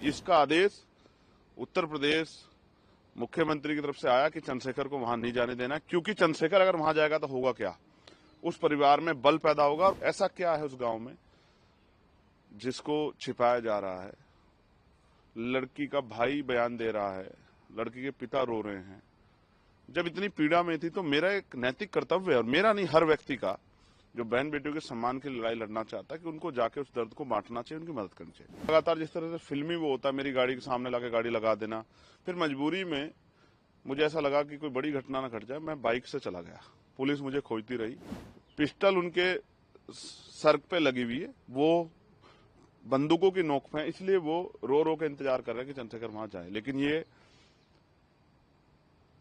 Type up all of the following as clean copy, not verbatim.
इसका आदेश उत्तर प्रदेश मुख्यमंत्री की तरफ से आया कि चंद्रशेखर को वहां नहीं जाने देना, क्योंकि चंद्रशेखर अगर वहां जाएगा तो होगा क्या, उस परिवार में बल पैदा होगा। और ऐसा क्या है उस गांव में जिसको छिपाया जा रहा है? लड़की का भाई बयान दे रहा है, लड़की के पिता रो रहे हैं। जब इतनी पीड़ा में थी तो मेरा एक नैतिक कर्तव्य है, और मेरा नहीं, हर व्यक्ति का जो बहन बेटियों के सम्मान की लड़ाई लड़ना चाहता है, कि उनको जाके उस दर्द को बांटना चाहिए, उनकी मदद करनी चाहिए। लगातार जिस तरह से फिल्मी वो होता है, मेरी गाड़ी के सामने लाके गाड़ी लगा देना, फिर मजबूरी में मुझे ऐसा लगा कि कोई बड़ी घटना ना घट जाए, मैं बाइक से चला गया। पुलिस मुझे खोजती रही, पिस्टल उनके सर पे लगी हुई है, वो बंदूकों की नोक पे है, इसलिए वो रो रो के इंतजार कर रहे हैं कि चंद्रशेखर वहां जाए। लेकिन ये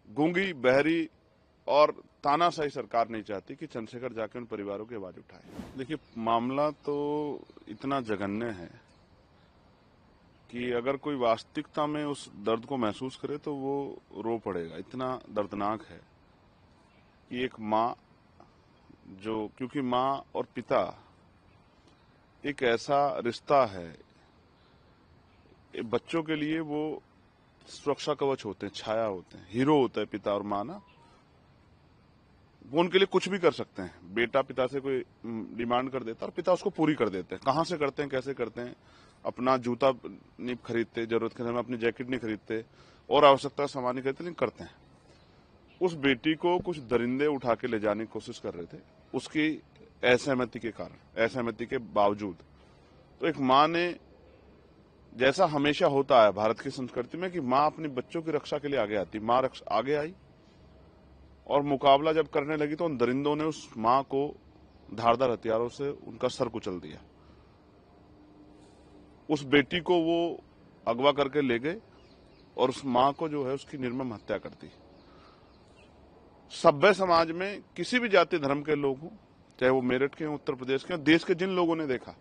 गूंगी, बहरी और तानाशाही सरकार नहीं चाहती कि चंद्रशेखर जाके उन परिवारों की आवाज उठाए। देखिए, मामला तो इतना जघन्य है कि अगर कोई वास्तविकता में उस दर्द को महसूस करे तो वो रो पड़ेगा। इतना दर्दनाक है कि एक माँ, जो, क्योंकि माँ और पिता एक ऐसा रिश्ता है, बच्चों के लिए वो सुरक्षा कवच होते हैं, छाया होते हैं, हीरो होता है पिता और माँ ना। वो उनके लिए कुछ भी कर सकते हैं। बेटा पिता से कोई डिमांड कर देता है और पिता उसको पूरी कर देते हैं। कहां से करते हैं, कैसे करते हैं? अपना जूता नहीं खरीदते, जरूरत के समय अपनी जैकेट नहीं खरीदते और आवश्यकता सामान नहीं खरीदते, लेकिन करते हैं। उस बेटी को कुछ दरिंदे उठा के ले जाने की कोशिश कर रहे थे, उसकी असहमति के कारण, असहमति के बावजूद। तो एक माँ ने, जैसा हमेशा होता है भारत की संस्कृति में कि माँ अपने बच्चों की रक्षा के लिए आगे आती, माँ आगे आई और मुकाबला जब करने लगी तो उन दरिंदों ने उस मां को धारदार हथियारों से उनका सर कुचल दिया। उस बेटी को वो अगवा करके ले गए और उस मां को जो है उसकी निर्मम हत्या कर दी। सभ्य समाज में किसी भी जाति धर्म के लोग हों, चाहे वो मेरठ के हों, उत्तर प्रदेश के, देश के जिन लोगों ने देखा,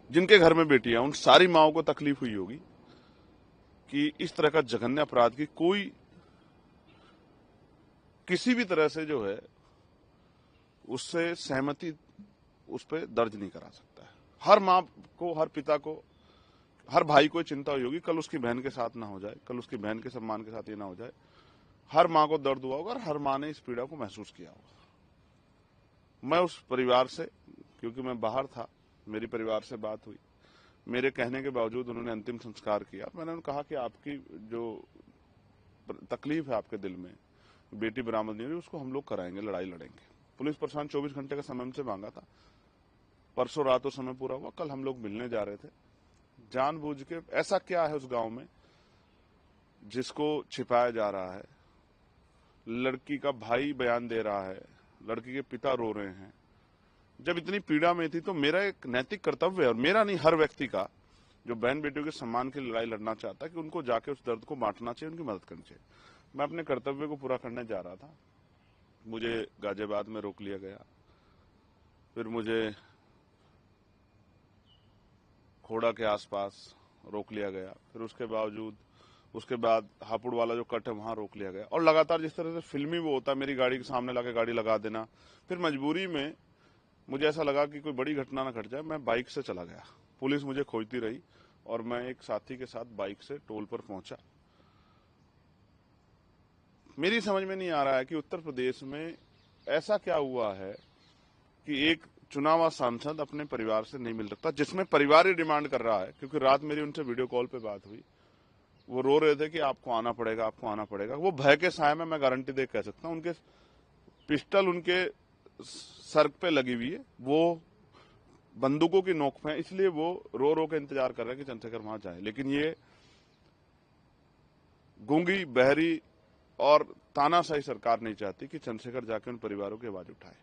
जिनके घर में बेटियां, उन सारी माओं को तकलीफ हुई होगी कि इस तरह का जघन्य अपराध की कोई किसी भी तरह से जो है उससे सहमति उस पर दर्ज नहीं करा सकता है। हर माँ को, हर पिता को, हर भाई को चिंता हुई होगी कल उसकी बहन के साथ ना हो जाए, कल उसकी बहन के सम्मान के साथ ये ना हो जाए। हर माँ को दर्द हुआ होगा और हर माँ ने इस पीड़ा को महसूस किया होगा। मैं उस परिवार से, क्योंकि मैं बाहर था, मेरी परिवार से बात हुई, मेरे कहने के बावजूद उन्होंने अंतिम संस्कार किया। मैंने उन्हें कहा कि आपकी जो तकलीफ है आपके दिल में, बेटी बरामद नहीं हुई, उसको हम लोग कराएंगे, लड़ाई लड़ेंगे। पुलिस प्रशासन 24 घंटे का समय हमसे मांगा था, परसों रात तो समय पूरा हुआ, कल हम लोग मिलने जा रहे थे। जानबूझ के, ऐसा क्या है उस गांव में जिसको छिपाया जा रहा है? लड़की का भाई बयान दे रहा है, लड़की के पिता रो रहे हैं। जब इतनी पीड़ा में थी तो मेरा एक नैतिक कर्तव्य है, और मेरा नहीं, हर व्यक्ति का जो बहन बेटियों के सम्मान की लड़ाई लड़ना चाहता है, कि उनको जाके उस दर्द को बांटना चाहिए, उनकी मदद करनी चाहिए। मैं अपने कर्तव्य को पूरा करने जा रहा था, मुझे गाजियाबाद में रोक लिया गया, फिर मुझे खोड़ा के आसपास रोक लिया गया, फिर उसके बाद हापुड़ वाला जो कट है वहां रोक लिया गया। और लगातार जिस तरह से फिल्मी वो होता है, मेरी गाड़ी के सामने लाके गाड़ी लगा देना, फिर मजबूरी में मुझे ऐसा लगा कि कोई बड़ी घटना ना घट जाए, मैं बाइक से चला गया। पुलिस मुझे खोजती रही और मैं एक साथी के साथ बाइक से टोल पर पहुंचा। मेरी समझ में नहीं आ रहा है कि उत्तर प्रदेश में ऐसा क्या हुआ है कि एक चुनावा सांसद अपने परिवार से नहीं मिल सकता, जिसमें परिवार ही डिमांड कर रहा है। क्योंकि रात मेरी उनसे वीडियो कॉल पे बात हुई, वो रो रहे थे कि आपको आना पड़ेगा, आपको आना पड़ेगा। वो भय के साए में, मैं गारंटी दे कह सकता हूं, उनके पिस्टल उनके सर पे लगी हुई है, वो बंदूकों की नोक पे है, इसलिए वो रो रो के इंतजार कर रहे हैं कि चंद्रशेखर वहां जाए। लेकिन ये गूंगी, बहरी और तानाशाही सरकार नहीं चाहती कि चंद्रशेखर जाके उन परिवारों की आवाज उठाए।